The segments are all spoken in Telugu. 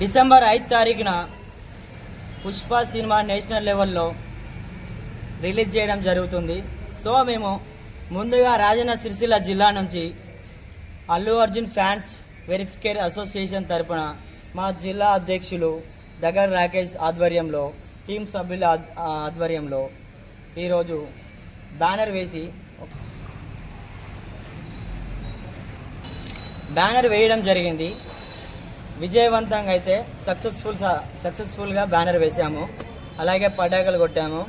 డిసెంబర్ 5 తారీఖున పుష్ప సినిమా నేషనల్ లెవెల్లో రిలీజ్ చేయడం జరుగుతుంది. సో మేము ముందుగా రాజన్న సిరిసిల్ల జిల్లా నుంచి అల్లు అర్జున్ ఫ్యాన్స్ వెరిఫికేర్ అసోసియేషన్ తరపున మా జిల్లా అధ్యక్షులు దగ్గర రాకేష్ ఆధ్వర్యంలో టీం సభ్యుల ఆధ్వర్యంలో ఈరోజు బ్యానర్ వేయడం జరిగింది. విజయవంతంగా అయితే సక్సెస్ఫుల్గా బ్యానర్ వేసాము, అలాగే పటాకులు కొట్టాము.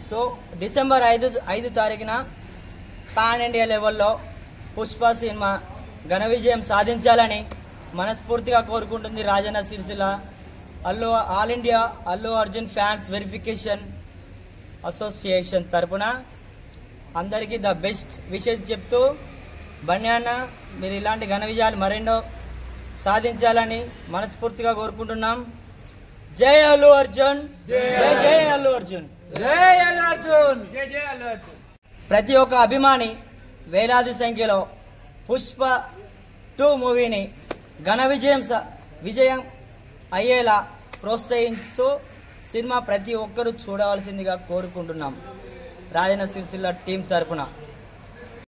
సో డిసెంబర్ 5 తారీఖున పాన్ ఇండియా లెవెల్లో పుష్ప సినిమా ఘన విజయం సాధించాలని మనస్ఫూర్తిగా కోరుకుంటుంది Rajanna Sircilla all India Allu Arjun fans verification association తరపున అందరికీ ద బెస్ట్ విషెస్ చెప్తూ, బన్యాన్న మీరు ఇలాంటి ఘన విజయాలు మరెన్నో సాధించాలని మనస్ఫూర్తిగా కోరుకుంటున్నాం. జై అల్లు అర్జున్, జై అల్లు అర్జున్, జై అల్లు అర్జున్, జై అల్లు అర్జున్. ప్రతి ఒక్క అభిమాని వేలాది సంఖ్యలో పుష్ప 2 మూవీని ఘన విజయం అయ్యేలా ప్రోత్సహిస్తూ సినిమా ప్రతి ఒక్కరూ చూడవలసిందిగా కోరుకుంటున్నాం రాజన్న సిరిసిల్ల టీం తరపున.